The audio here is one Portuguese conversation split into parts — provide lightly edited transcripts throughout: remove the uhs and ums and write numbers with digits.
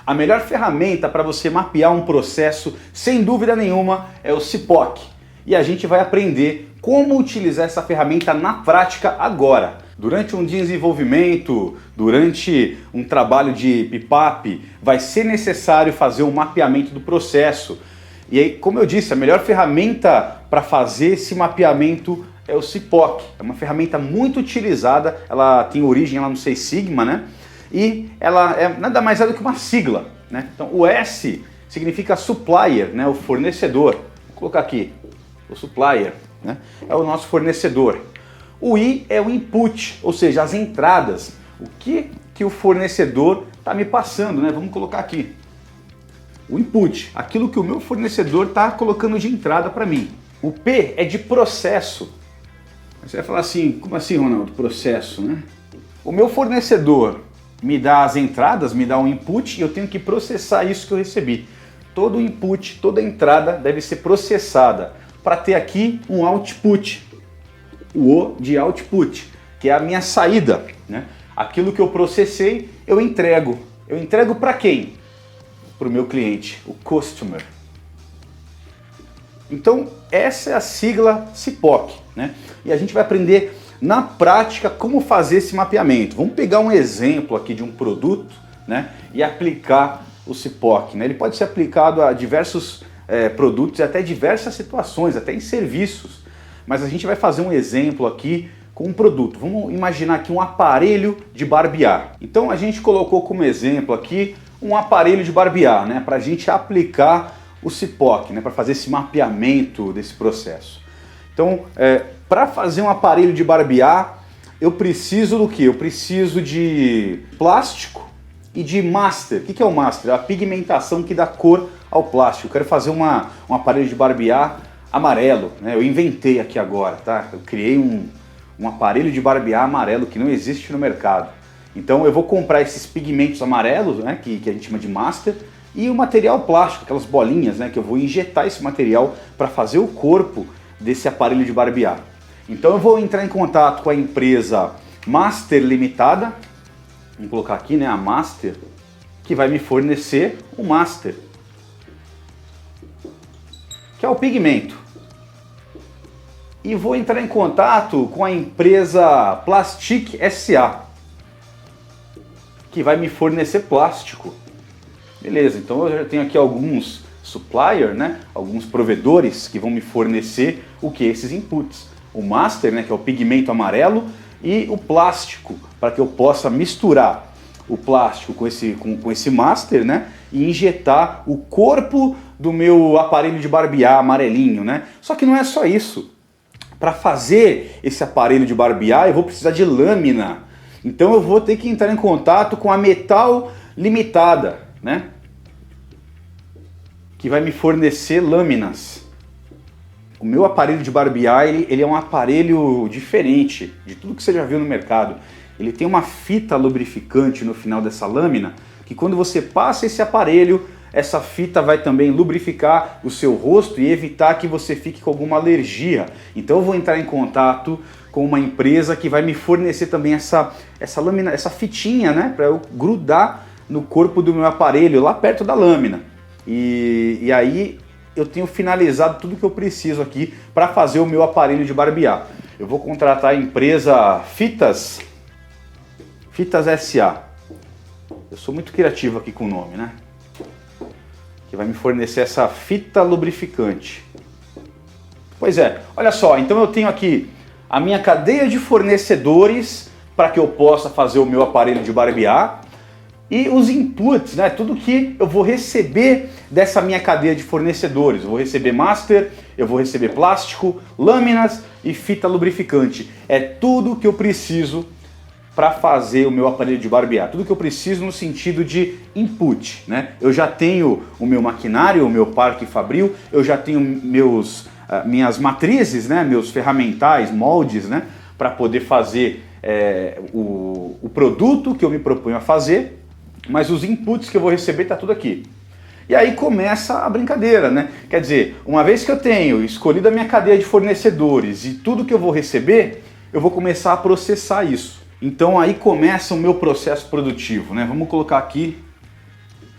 A melhor ferramenta para você mapear um processo, sem dúvida nenhuma, é o CIPOC. E a gente vai aprender como utilizar essa ferramenta na prática agora. Durante um desenvolvimento, durante um trabalho de pipap, vai ser necessário fazer um mapeamento do processo. E aí, como eu disse, a melhor ferramenta para fazer esse mapeamento é o CIPOC. É uma ferramenta muito utilizada, ela tem origem lá no Six Sigma, né? E ela é nada mais do que uma sigla, né? Então o S significa supplier, né? O fornecedor. Vou colocar aqui, o supplier, né? É o nosso fornecedor. O I é o input, ou seja, as entradas. O que o fornecedor está me passando, né? Vamos colocar aqui. O input, aquilo que o meu fornecedor está colocando de entrada para mim. O P é de processo. Você vai falar assim, como assim, Ronaldo? Processo, né? O meu fornecedor me dá as entradas, me dá um input e eu tenho que processar isso que eu recebi. Todo input, toda entrada deve ser processada para ter aqui um output. O O de output, que é a minha saída, né? Aquilo que eu processei, eu entrego. Eu entrego para quem? Para o meu cliente, o customer. Então, essa é a sigla CIPOC, né? E a gente vai aprender na prática como fazer esse mapeamento. Vamos pegar um exemplo aqui de um produto, né? E aplicar o CIPOC, né? Ele pode ser aplicado a diversos produtos e até diversas situações, até em serviços. Mas a gente vai fazer um exemplo aqui com um produto. Vamos imaginar aqui um aparelho de barbear. Então a gente colocou como exemplo aqui um aparelho de barbear, né? Para a gente aplicar o CIPOC, né? Para fazer esse mapeamento desse processo. Então, para fazer um aparelho de barbear, eu preciso do quê? Eu preciso de plástico e de master. O que é o master? É a pigmentação que dá cor ao plástico. Eu quero fazer um aparelho de barbear amarelo, né? Eu inventei aqui agora, tá? Eu criei um aparelho de barbear amarelo que não existe no mercado. Então eu vou comprar esses pigmentos amarelos, né? Que a gente chama de master, e o material plástico, aquelas bolinhas, né? Que eu vou injetar esse material para fazer o corpo desse aparelho de barbear. Então eu vou entrar em contato com a empresa Master Limitada, vamos colocar aqui, né? A Master, que vai me fornecer o master, que é o pigmento. E vou entrar em contato com a empresa Plastic SA, que vai me fornecer plástico. Beleza, então eu já tenho aqui alguns suppliers, né? Alguns provedores que vão me fornecer o que? Esses inputs. O master, né? Que é o pigmento amarelo, e o plástico, para que eu possa misturar o plástico com esse master, né? E injetar o corpo do meu aparelho de barbear amarelinho, né? Só que não é só isso. Para fazer esse aparelho de barbear, eu vou precisar de lâmina. Então eu vou ter que entrar em contato com a Metal Limitada, né? Que vai me fornecer lâminas. O meu aparelho de barbear, ele é um aparelho diferente de tudo que você já viu no mercado. Ele tem uma fita lubrificante no final dessa lâmina, que quando você passa esse aparelho, essa fita vai também lubrificar o seu rosto e evitar que você fique com alguma alergia. Então eu vou entrar em contato com uma empresa que vai me fornecer também essa lâmina, essa fitinha, né, para eu grudar no corpo do meu aparelho, lá perto da lâmina. E aí eu tenho finalizado tudo que eu preciso aqui para fazer o meu aparelho de barbear. Eu vou contratar a empresa Fitas SA. Eu sou muito criativo aqui com o nome, né? Que vai me fornecer essa fita lubrificante. Pois é, olha só, então eu tenho aqui a minha cadeia de fornecedores para que eu possa fazer o meu aparelho de barbear e os inputs, né? Tudo que eu vou receber dessa minha cadeia de fornecedores. Eu vou receber master, eu vou receber plástico, lâminas e fita lubrificante. É tudo que eu preciso para fazer o meu aparelho de barbear. Tudo que eu preciso no sentido de input, né? Eu já tenho o meu maquinário, o meu parque fabril, eu já tenho minhas matrizes, né? Meus ferramentais, moldes, né? Para poder fazer o produto que eu me proponho a fazer, mas os inputs que eu vou receber tá tudo aqui. E aí começa a brincadeira, né? Quer dizer, uma vez que eu tenho escolhido a minha cadeia de fornecedores e tudo que eu vou receber, eu vou começar a processar isso. Então aí começa o meu processo produtivo, né? Vamos colocar aqui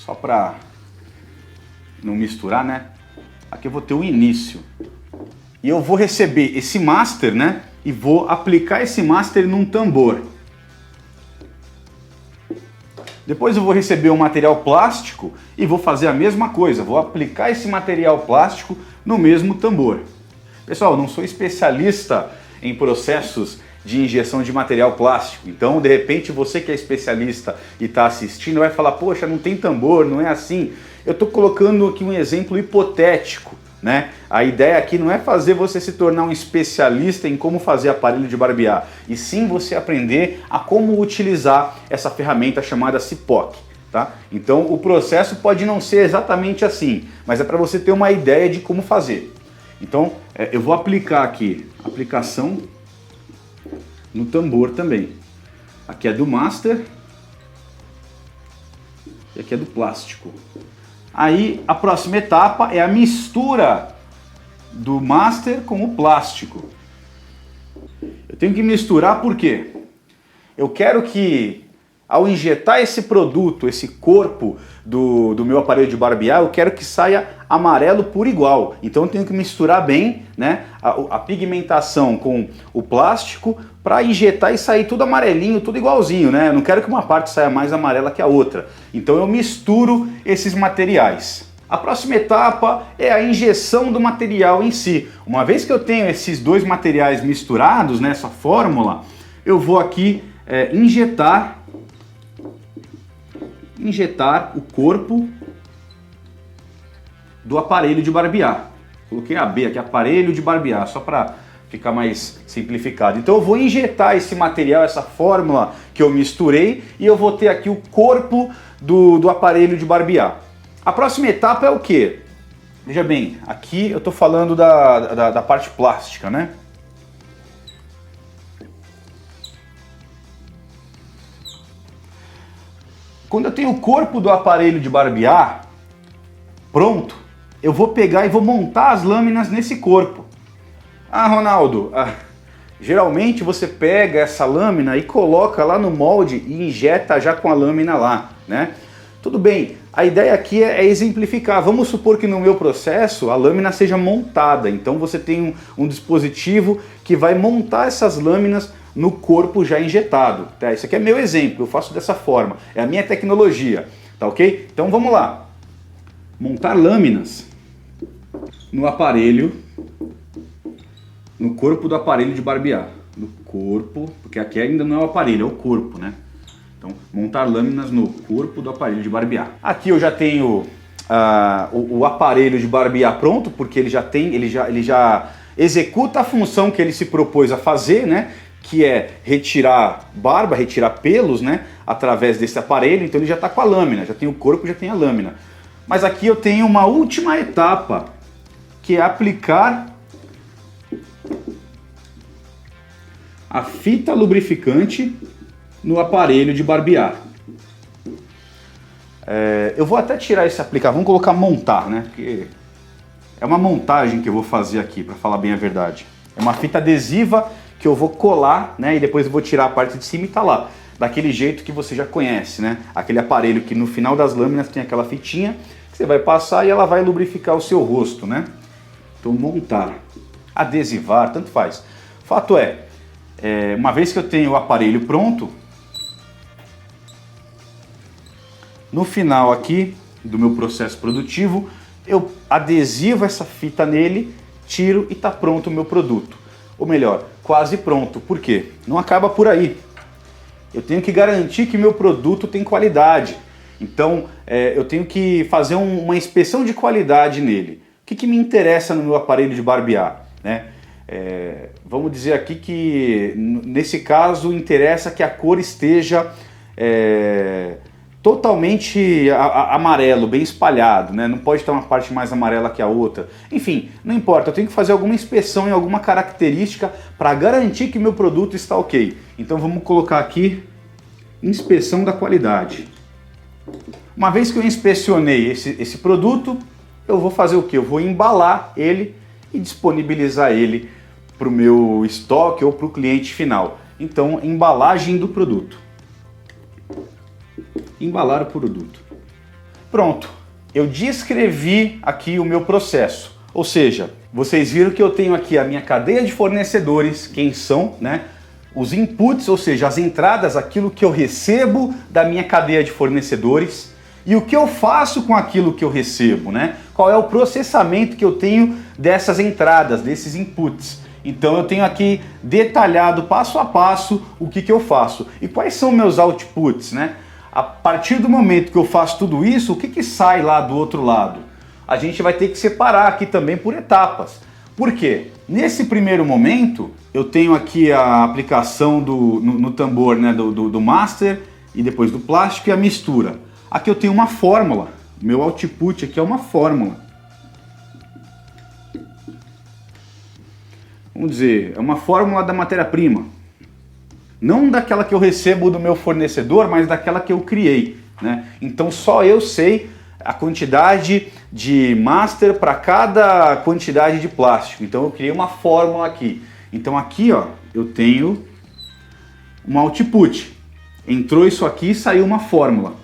só para não misturar, né? Aqui eu vou ter o início. E eu vou receber esse master, né? E vou aplicar esse master num tambor. Depois eu vou receber um material plástico e vou fazer a mesma coisa. Vou aplicar esse material plástico no mesmo tambor. Pessoal, eu não sou especialista em processos de injeção de material plástico. Então, de repente, você que é especialista e está assistindo vai falar, poxa, não tem tambor, não é assim. Eu estou colocando aqui um exemplo hipotético, né? A ideia aqui não é fazer você se tornar um especialista em como fazer aparelho de barbear, e sim você aprender a como utilizar essa ferramenta chamada CIPOC, tá? Então, o processo pode não ser exatamente assim, mas é para você ter uma ideia de como fazer. Então, eu vou aplicar aqui, aplicação no tambor também. Aqui é do master e aqui é do plástico. Aí a próxima etapa é a mistura do master com o plástico. Eu tenho que misturar por quê? Eu quero que ao injetar esse produto, esse corpo do meu aparelho de barbear, eu quero que saia amarelo por igual. Então eu tenho que misturar bem, né, a pigmentação com o plástico para injetar e sair tudo amarelinho, tudo igualzinho, né? Eu não quero que uma parte saia mais amarela que a outra. Então eu misturo esses materiais. A próxima etapa é a injeção do material em si. Uma vez que eu tenho esses dois materiais misturados nessa fórmula, eu vou aqui injetar o corpo do aparelho de barbear. Coloquei a B aqui, aparelho de barbear, só para ficar mais simplificado. Então eu vou injetar esse material, essa fórmula que eu misturei, e eu vou ter aqui o corpo do aparelho de barbear. A próxima etapa é o quê? Veja bem, aqui eu estou falando da parte plástica, né? Quando eu tenho o corpo do aparelho de barbear pronto, eu vou pegar e vou montar as lâminas nesse corpo. Ah, Ronaldo, geralmente você pega essa lâmina e coloca lá no molde e injeta já com a lâmina lá, né? Tudo bem, a ideia aqui é exemplificar. Vamos supor que no meu processo a lâmina seja montada, então você tem um dispositivo que vai montar essas lâminas no corpo já injetado. Tá? Isso aqui é meu exemplo, eu faço dessa forma, é a minha tecnologia, tá ok? Então vamos lá. Montar lâminas no aparelho, no corpo do aparelho de barbear. No corpo, porque aqui ainda não é o aparelho, é o corpo, né? Então, montar lâminas no corpo do aparelho de barbear. Aqui eu já tenho o aparelho de barbear pronto, porque ele já executa a função que ele se propôs a fazer, né? Que é retirar barba, retirar pelos, né? Através desse aparelho. Então ele já está com a lâmina, já tem o corpo, já tem a lâmina. Mas aqui eu tenho uma última etapa, que é aplicar a fita lubrificante no aparelho de barbear. Eu vou até tirar esse aplicador, vamos colocar montar, né? Porque é uma montagem que eu vou fazer aqui, para falar bem a verdade. É uma fita adesiva que eu vou colar, né? E depois eu vou tirar a parte de cima e tá lá. Daquele jeito que você já conhece, né? Aquele aparelho que no final das lâminas tem aquela fitinha que você vai passar e ela vai lubrificar o seu rosto, né? Então montar, adesivar, tanto faz. Fato é, uma vez que eu tenho o aparelho pronto, no final aqui do meu processo produtivo, eu adesivo essa fita nele, tiro e tá pronto o meu produto. Ou melhor, quase pronto. Por quê? Não acaba por aí. Eu tenho que garantir que meu produto tem qualidade. Então, eu tenho que fazer uma inspeção de qualidade nele. O que me interessa no meu aparelho de barbear, né? Vamos dizer aqui que, nesse caso, interessa que a cor esteja totalmente amarelo, bem espalhado, né? Não pode ter uma parte mais amarela que a outra. Enfim, não importa, eu tenho que fazer alguma inspeção em alguma característica para garantir que meu produto está ok. Então vamos colocar aqui, inspeção da qualidade. Uma vez que eu inspecionei esse produto, eu vou fazer o quê? Eu vou embalar ele e disponibilizar ele para o meu estoque ou para o cliente final. Então, embalagem do produto. Embalar o produto. Pronto, eu descrevi aqui o meu processo. Ou seja, vocês viram que eu tenho aqui a minha cadeia de fornecedores, quem são, né? Os inputs, ou seja, as entradas, aquilo que eu recebo da minha cadeia de fornecedores e o que eu faço com aquilo que eu recebo, né? Qual é o processamento que eu tenho dessas entradas, desses inputs. Então eu tenho aqui detalhado passo a passo o que eu faço. E quais são meus outputs, né? A partir do momento que eu faço tudo isso, o que sai lá do outro lado? A gente vai ter que separar aqui também por etapas. Por quê? Nesse primeiro momento, eu tenho aqui a aplicação no tambor, né, do master e depois do plástico e a mistura. Aqui eu tenho uma fórmula. Meu output aqui é uma fórmula. Vamos dizer, é uma fórmula da matéria-prima. Não daquela que eu recebo do meu fornecedor, mas daquela que eu criei, né? Então só eu sei a quantidade de master para cada quantidade de plástico. Então eu criei uma fórmula aqui. Então aqui, ó, eu tenho um output. Entrou isso aqui e saiu uma fórmula.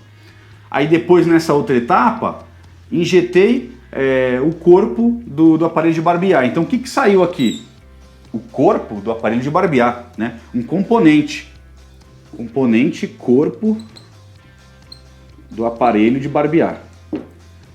Aí depois nessa outra etapa, injetei o corpo do aparelho de barbear. Então o que saiu aqui? O corpo do aparelho de barbear, né? Um componente. Componente corpo do aparelho de barbear.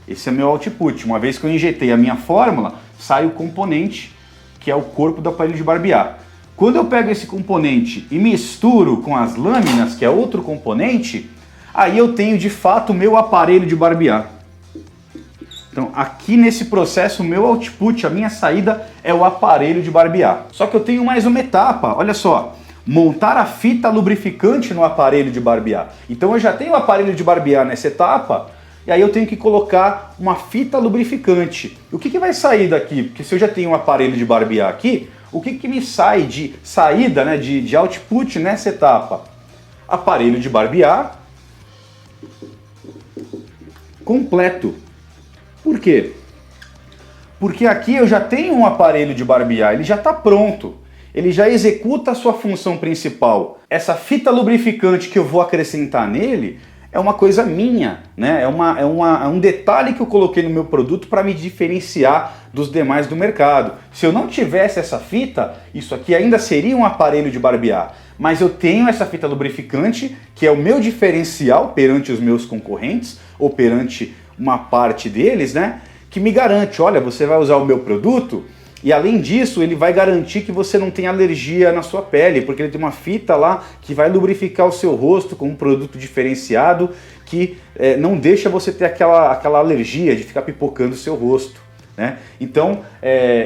Esse é meu output. Uma vez que eu injetei a minha fórmula, sai o componente, que é o corpo do aparelho de barbear. Quando eu pego esse componente e misturo com as lâminas, que é outro componente, aí eu tenho de fato o meu aparelho de barbear. Então aqui nesse processo o meu output, a minha saída é o aparelho de barbear. Só que eu tenho mais uma etapa, olha só. Montar a fita lubrificante no aparelho de barbear. Então eu já tenho o aparelho de barbear nessa etapa, e aí eu tenho que colocar uma fita lubrificante. O que vai sair daqui? Porque se eu já tenho um aparelho de barbear aqui, o que me sai de saída, né, de output nessa etapa? Aparelho de barbear completo. Por quê? Porque aqui eu já tenho um aparelho de barbear, ele já está pronto. Ele já executa a sua função principal. Essa fita lubrificante que eu vou acrescentar nele é uma coisa minha, né? É um detalhe que eu coloquei no meu produto para me diferenciar dos demais do mercado. Se eu não tivesse essa fita, isso aqui ainda seria um aparelho de barbear. Mas eu tenho essa fita lubrificante, que é o meu diferencial perante os meus concorrentes, ou perante uma parte deles, né? Que me garante, olha, você vai usar o meu produto e além disso ele vai garantir que você não tem alergia na sua pele, porque ele tem uma fita lá que vai lubrificar o seu rosto com um produto diferenciado que não deixa você ter aquela alergia de ficar pipocando o seu rosto, né? Então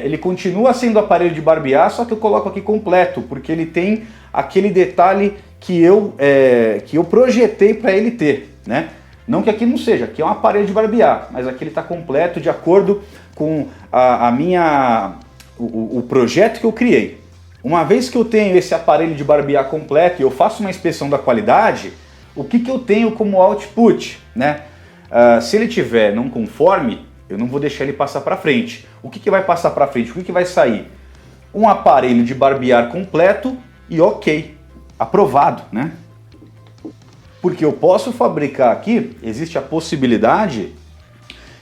ele continua sendo aparelho de barbear, só que eu coloco aqui completo, porque ele tem aquele detalhe que eu projetei para ele ter, né? Não que aqui não seja, aqui é um aparelho de barbear, mas aqui ele está completo de acordo com o projeto que eu criei. Uma vez que eu tenho esse aparelho de barbear completo e eu faço uma inspeção da qualidade, o que eu tenho como output, né? Se ele tiver não conforme, eu não vou deixar ele passar para frente. O que vai passar para frente? O que vai sair? Um aparelho de barbear completo e ok, aprovado, né? Porque eu posso fabricar aqui, existe a possibilidade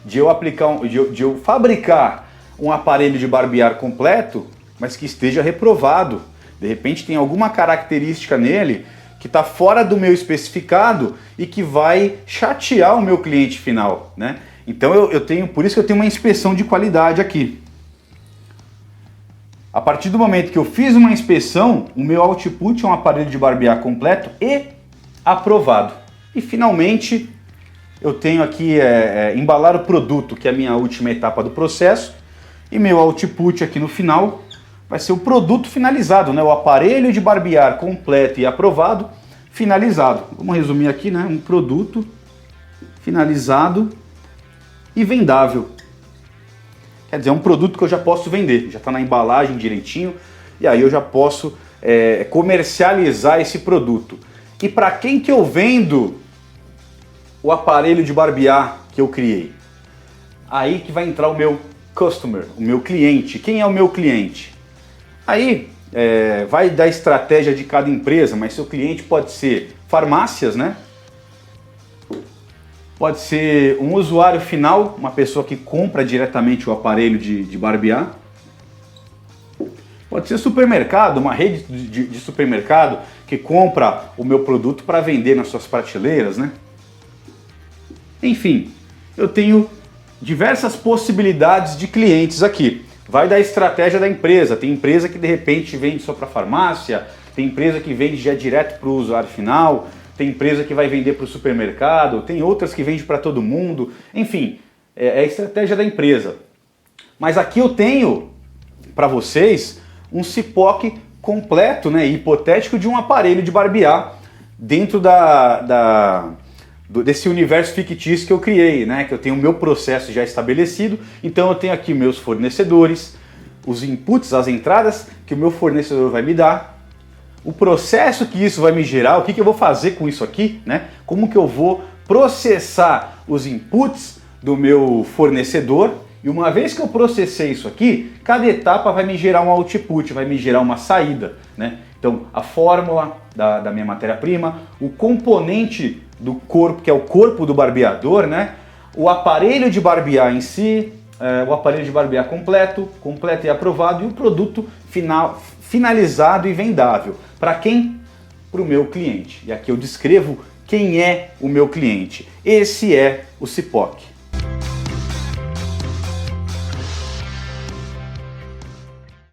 de eu fabricar um aparelho de barbear completo, mas que esteja reprovado. De repente tem alguma característica nele que está fora do meu especificado e que vai chatear o meu cliente final, né? Então por isso que eu tenho uma inspeção de qualidade aqui. A partir do momento que eu fiz uma inspeção, o meu output é um aparelho de barbear completo e aprovado. E finalmente eu tenho aqui embalar o produto, que é a minha última etapa do processo, e meu output aqui no final vai ser o produto finalizado, né? O aparelho de barbear completo e aprovado, finalizado. Vamos resumir aqui, né? Um produto finalizado e vendável. Quer dizer, é um produto que eu já posso vender, já está na embalagem direitinho, e aí eu já posso comercializar esse produto. E para quem que eu vendo o aparelho de barbear que eu criei? Aí que vai entrar o meu customer, o meu cliente. Quem é o meu cliente? Aí vai da estratégia de cada empresa, mas seu cliente pode ser farmácias, né? pode ser um usuário final, uma pessoa que compra diretamente o aparelho de barbear. Pode ser supermercado, uma rede de supermercado que compra o meu produto para vender nas suas prateleiras, né? Enfim, eu tenho diversas possibilidades de clientes aqui. Vai da estratégia da empresa. Tem empresa que de repente vende só para farmácia, tem empresa que vende já direto para o usuário final, tem empresa que vai vender para o supermercado, tem outras que vende para todo mundo. Enfim, é a estratégia da empresa. Mas aqui eu tenho para vocês um cipoque completo, né, hipotético de um aparelho de barbear dentro desse universo fictício que eu criei, né, que eu tenho o meu processo já estabelecido. Então eu tenho aqui meus fornecedores, os inputs, as entradas que o meu fornecedor vai me dar, o processo que isso vai me gerar, o que eu vou fazer com isso aqui, né, como que eu vou processar os inputs do meu fornecedor. E uma vez que eu processei isso aqui, cada etapa vai me gerar um output, vai me gerar uma saída, né? Então, a fórmula da minha matéria-prima, o componente do corpo, que é o corpo do barbeador, né? O aparelho de barbear em si, o aparelho de barbear completo e aprovado, e o produto final, finalizado e vendável. Para quem? Para o meu cliente. E aqui eu descrevo quem é o meu cliente. Esse é o cipoque.